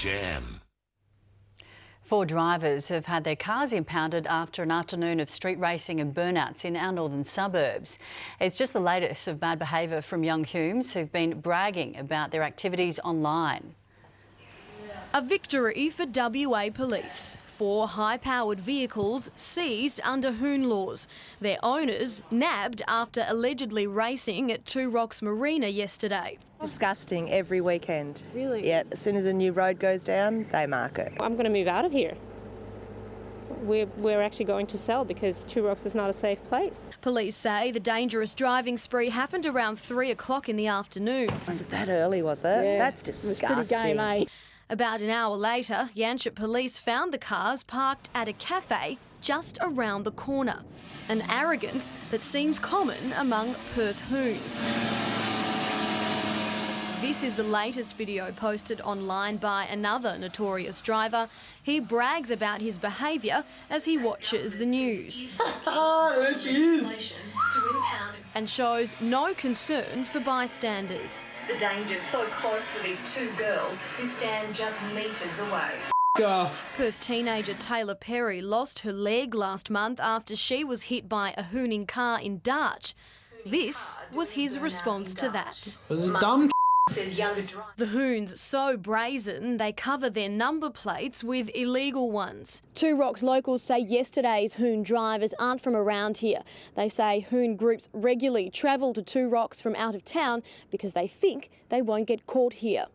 Jam. 4 drivers have had their cars impounded after an afternoon of street racing and burnouts in our northern suburbs. It's just the latest of bad behaviour from young Hoons who've been bragging about their activities online. A victory for WA Police. 4 high-powered vehicles seized under Hoon laws. Their owners nabbed after allegedly racing at Two Rocks Marina yesterday. Disgusting every weekend. Really? Yeah, as soon as a new road goes down, they mark it. I'm going to move out of here. We're actually going to sell because Two Rocks is not a safe place. Police say the dangerous driving spree happened around 3 o'clock in the afternoon. Was it that early, was it? Yeah, That's disgusting. it was pretty game, eh? About an hour later, Yanchep Police found the cars parked at a cafe just around the corner. An arrogance that seems common among Perth Hoons. This is the latest video posted online by another notorious driver. He brags about his behaviour as he watches the news. There she is. And shows no concern for bystanders. The danger's so close for these 2 girls who stand just metres away. Perth teenager Taylor Perry lost her leg last month after she was hit by a hooning car in Darch. This was his response to that. Was it dumb? The Hoons so brazen they cover their number plates with illegal ones. Two Rocks locals say yesterday's Hoon drivers aren't from around here. They say Hoon groups regularly travel to Two Rocks from out of town because they think they won't get caught here.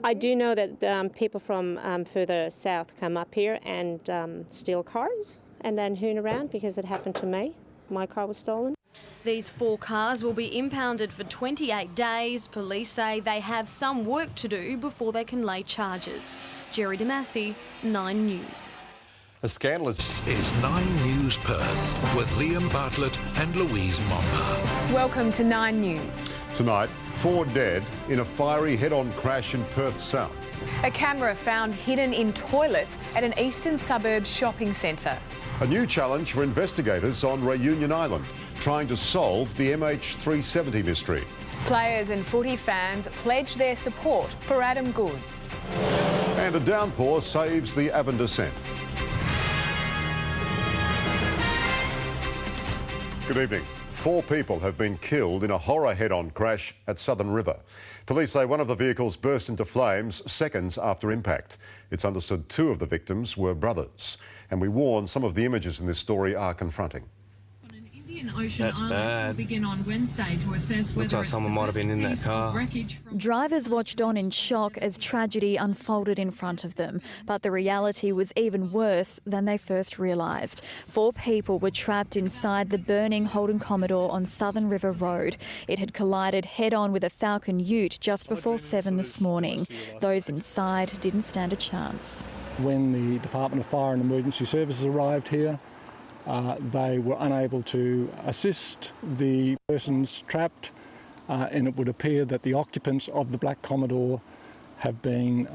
I do know that people from further south come up here and steal cars and then hoon around because it happened to me. My car was stolen. These 4 cars will be impounded for 28 days. Police say they have some work to do before they can lay charges. Jerry Damassi, 9 News. A scandalous. This is 9 News Perth with Liam Bartlett and Louise Momper. Welcome to 9 News. Tonight, 4 dead in a fiery head-on crash in Perth South. A camera found hidden in toilets at an eastern suburbs shopping centre. A new challenge for investigators on Reunion Island, trying to solve the MH370 mystery. Players and footy fans pledge their support for Adam Goodes. And a downpour saves the Avon descent. Good evening. 4 people have been killed in a horror head-on crash at Southern River. Police say one of the vehicles burst into flames seconds after impact. It's understood 2 of the victims were brothers. And we warn some of the images in this story are confronting. That's bad. Begin on Wednesday to assess whether looks like someone might have been in that car. Drivers watched on in shock as tragedy unfolded in front of them, but the reality was even worse than they first realised. 4 people were trapped inside the burning Holden Commodore on Southern River Road. It had collided head-on with a Falcon ute just before 7 this morning. Those inside didn't stand a chance. When the Department of Fire and Emergency Services arrived here, they were unable to assist the persons trapped, and it would appear that the occupants of the Black Commodore have been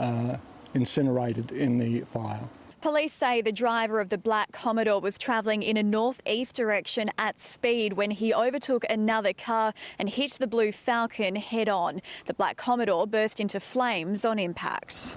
incinerated in the fire. Police say the driver of the Black Commodore was travelling in a north-east direction at speed when he overtook another car and hit the blue Falcon head-on. The Black Commodore burst into flames on impact.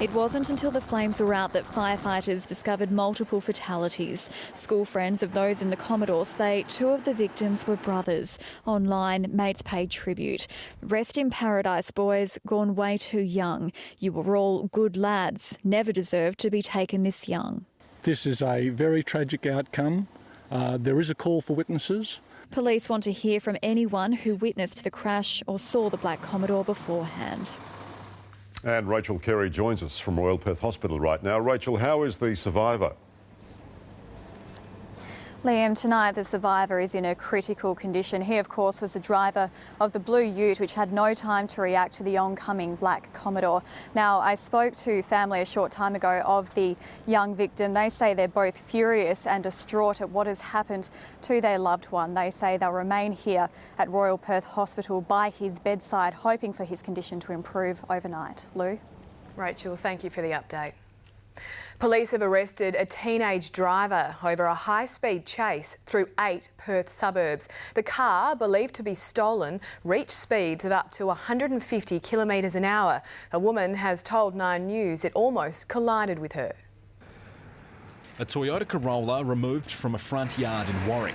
It wasn't until the flames were out that firefighters discovered multiple fatalities. School friends of those in the Commodore say 2 of the victims were brothers. Online, mates paid tribute. Rest in paradise, boys, gone way too young. You were all good lads, never deserved to be taken this young. This is a very tragic outcome. There is a call for witnesses. Police want to hear from anyone who witnessed the crash or saw the Black Commodore beforehand. And Rachel Carey joins us from Royal Perth Hospital right now. Rachel, how is the survivor? Liam, tonight the survivor is in a critical condition. He, of course, was the driver of the blue ute, which had no time to react to the oncoming Black Commodore. Now, I spoke to family a short time ago of the young victim. They say they're both furious and distraught at what has happened to their loved one. They say they'll remain here at Royal Perth Hospital by his bedside, hoping for his condition to improve overnight. Lou? Rachel, thank you for the update. Police have arrested a teenage driver over a high-speed chase through 8 Perth suburbs. The car, believed to be stolen, reached speeds of up to 150 kilometres an hour. A woman has told 9 News it almost collided with her. A Toyota Corolla removed from a front yard in Warwick.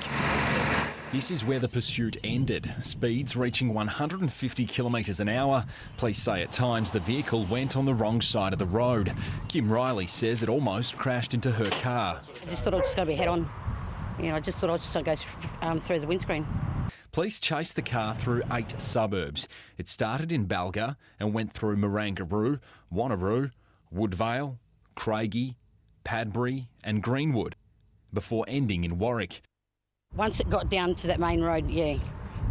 This is where the pursuit ended, speeds reaching 150 kilometres an hour. Police say at times the vehicle went on the wrong side of the road. Kim Riley says it almost crashed into her car. I just thought I was just going to be head on. I just thought I was just going to go through the windscreen. Police chased the car through 8 suburbs. It started in Balga and went through Marangaroo, Wanneroo, Woodvale, Craigie, Padbury and Greenwood, before ending in Warwick. Once it got down to that main road, yeah,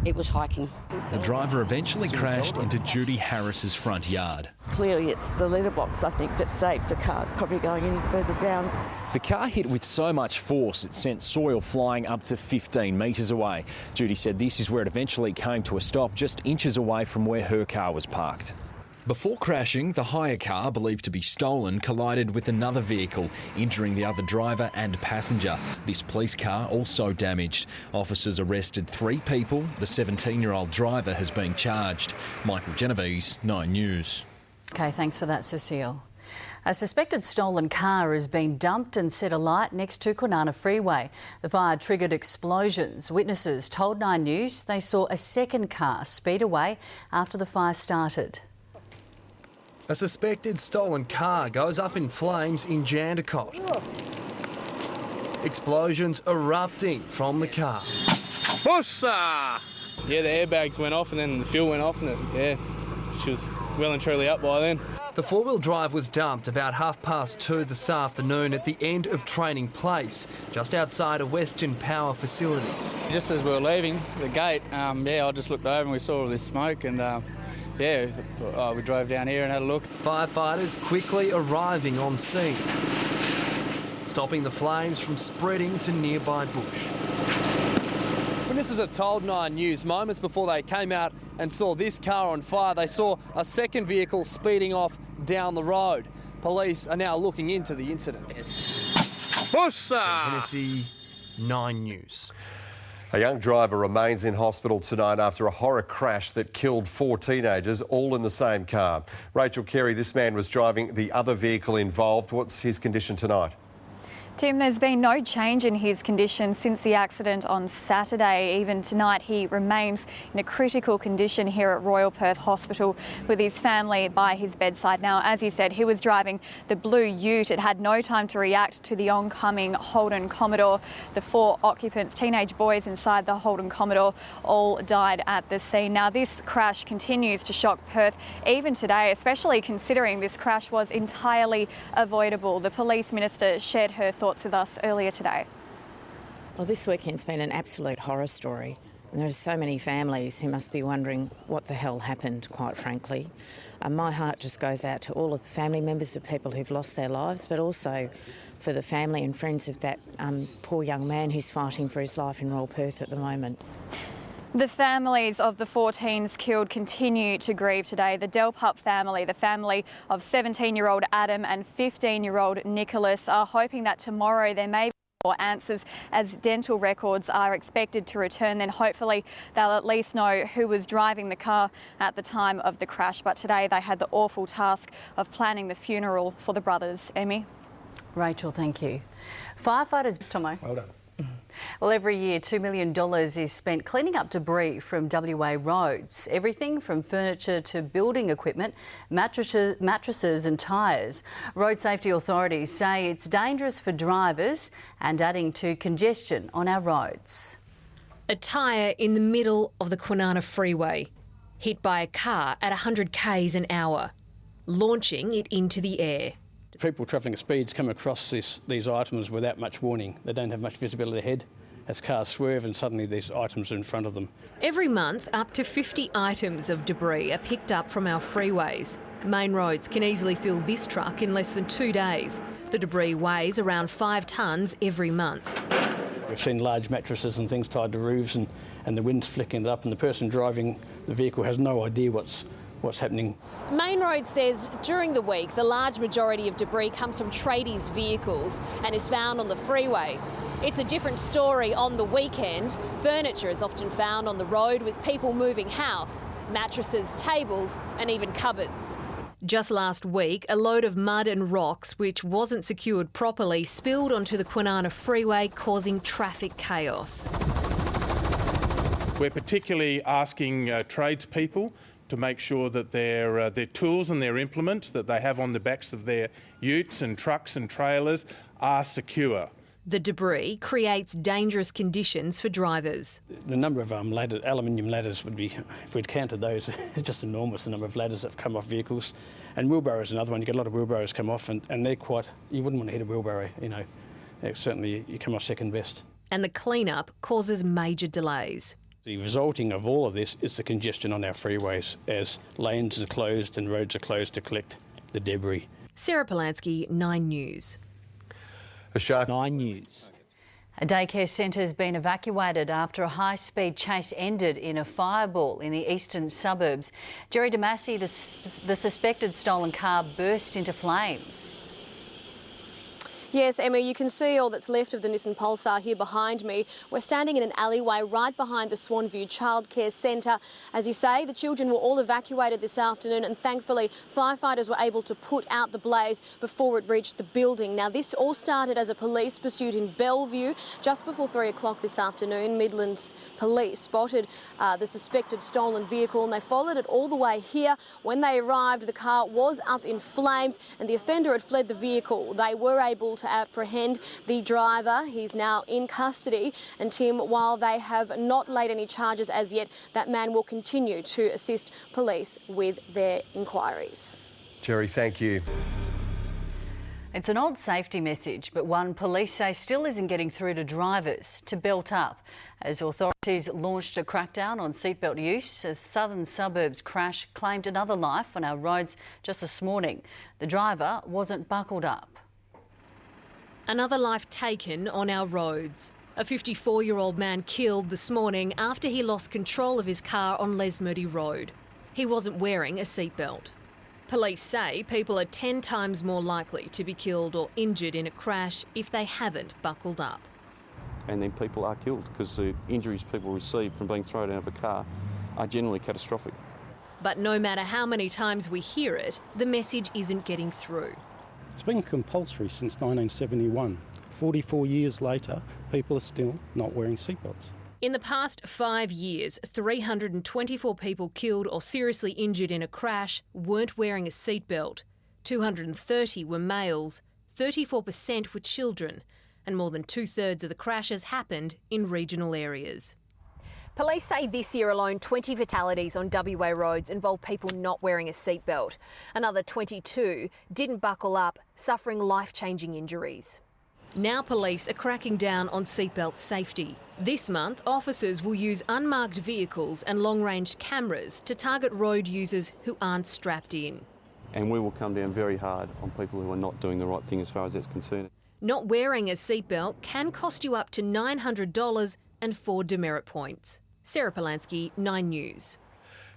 it was hiking. The driver eventually crashed into Judy Harris's front yard. Clearly it's the letterbox, I think, that saved the car, probably going any further down. The car hit with so much force it sent soil flying up to 15 metres away. Judy said this is where it eventually came to a stop just inches away from where her car was parked. Before crashing, the hire car, believed to be stolen, collided with another vehicle, injuring the other driver and passenger. This police car also damaged. Officers arrested 3 people. The 17-year-old driver has been charged. Michael Genovese, 9 News. OK, thanks for that, Cecile. A suspected stolen car has been dumped and set alight next to Kwinana Freeway. The fire triggered explosions. Witnesses told 9 News they saw a second car speed away after the fire started. A suspected stolen car goes up in flames in Jandakot. Explosions erupting from the car. Bossa! Yeah, the airbags went off and then the fuel went off and she was well and truly up by then. The 4-wheel drive was dumped about 2:30 this afternoon at the end of Training Place, just outside a Western Power facility. Just as we were leaving the gate, I just looked over and we saw all this smoke and we drove down here and had a look. Firefighters quickly arriving on scene, stopping the flames from spreading to nearby bush. Witnesses have told 9 News moments before they came out and saw this car on fire, they saw a second vehicle speeding off down the road. Police are now looking into the incident. Hennessy, 9 News. A young driver remains in hospital tonight after a horror crash that killed 4 teenagers, all in the same car. Rachel Carey, this man was driving the other vehicle involved. What's his condition tonight? Tim, there's been no change in his condition since the accident on Saturday. Even tonight, he remains in a critical condition here at Royal Perth Hospital with his family by his bedside. Now, as he said, he was driving the blue ute. It had no time to react to the oncoming Holden Commodore. The 4 occupants, teenage boys inside the Holden Commodore, all died at the scene. Now, this crash continues to shock Perth even today, especially considering this crash was entirely avoidable. The police minister shared her thoughts with us earlier today. Well, this weekend's been an absolute horror story. And there are so many families who must be wondering what the hell happened, quite frankly. My heart just goes out to all of the family members of people who've lost their lives, but also for the family and friends of that poor young man who's fighting for his life in Royal Perth at the moment. The families of the 4 teens killed continue to grieve today. The Delpup family, the family of 17-year-old Adam and 15-year-old Nicholas, are hoping that tomorrow there may be more answers as dental records are expected to return. Then hopefully they'll at least know who was driving the car at the time of the crash. But today they had the awful task of planning the funeral for the brothers. Emmy? Rachel, thank you. Firefighters... Tomo. Well done. Well, every year $2 million is spent cleaning up debris from WA roads. Everything from furniture to building equipment, mattresses and tyres. Road safety authorities say it's dangerous for drivers and adding to congestion on our roads. A tyre in the middle of the Kwinana Freeway, hit by a car at 100 k's an hour, launching it into the air. People travelling at speeds come across these items without much warning. They don't have much visibility ahead as cars swerve and suddenly these items are in front of them. Every month, up to 50 items of debris are picked up from our freeways. Main roads can easily fill this truck in less than 2 days. The debris weighs around 5 tonnes every month. We've seen large mattresses and things tied to roofs and the wind's flicking it up and the person driving the vehicle has no idea what's what's happening. Main Road says during the week, the large majority of debris comes from tradies' vehicles and is found on the freeway. It's a different story on the weekend. Furniture is often found on the road with people moving house, mattresses, tables and even cupboards. Just last week, a load of mud and rocks, which wasn't secured properly, spilled onto the Kwinana freeway, causing traffic chaos. We're particularly asking tradespeople to make sure that their tools and their implements that they have on the backs of their utes and trucks and trailers are secure. The debris creates dangerous conditions for drivers. The number of aluminium ladders would be, if we'd counted those, it's just enormous, the number of ladders that have come off vehicles. And wheelbarrows is another one. You get a lot of wheelbarrows come off and they're quite, you wouldn't want to hit a wheelbarrow, you know. Certainly you come off second best. And the clean-up causes major delays. The resulting of all of this is the congestion on our freeways as lanes are closed and roads are closed to collect the debris. Sarah Polanski, 9 News. A shark. 9 News. A daycare centre has been evacuated after a high-speed chase ended in a fireball in the eastern suburbs. Jerry Damasi, the suspected stolen car burst into flames. Yes, Emma, you can see all that's left of the Nissan Pulsar here behind me. We're standing in an alleyway right behind the Swanview Childcare Centre. As you say, the children were all evacuated this afternoon and thankfully firefighters were able to put out the blaze before it reached the building. Now, this all started as a police pursuit in Bellevue. Just before 3 o'clock this afternoon, Midlands Police spotted the suspected stolen vehicle and they followed it all the way here. When they arrived, the car was up in flames and the offender had fled the vehicle. They were able to apprehend the driver. He's now in custody. And Tim, while they have not laid any charges as yet, that man will continue to assist police with their inquiries. Jerry, thank you. It's an odd safety message, but one police say still isn't getting through to drivers to belt up. As authorities launched a crackdown on seatbelt use, a southern suburbs crash claimed another life on our roads just this morning. The driver wasn't buckled up. Another life taken on our roads. A 54-year-old man killed this morning after he lost control of his car on Lesmurdy Road. He wasn't wearing a seatbelt. Police say people are 10 times more likely to be killed or injured in a crash if they haven't buckled up. And then people are killed because the injuries people receive from being thrown out of a car are generally catastrophic. But no matter how many times we hear it, the message isn't getting through. It's been compulsory since 1971. 44 years later, people are still not wearing seatbelts. In the past 5 years, 324 people killed or seriously injured in a crash weren't wearing a seatbelt. 230 were males, 34% were children, and more than 2/3 of the crashes happened in regional areas. Police say this year alone, 20 fatalities on WA roads involve people not wearing a seatbelt. Another 22 didn't buckle up, suffering life-changing injuries. Now police are cracking down on seatbelt safety. This month, officers will use unmarked vehicles and long-range cameras to target road users who aren't strapped in. And we will come down very hard on people who are not doing the right thing as far as that's concerned. Not wearing a seatbelt can cost you up to $900 and 4 demerit points. Sarah Polanski, 9 News.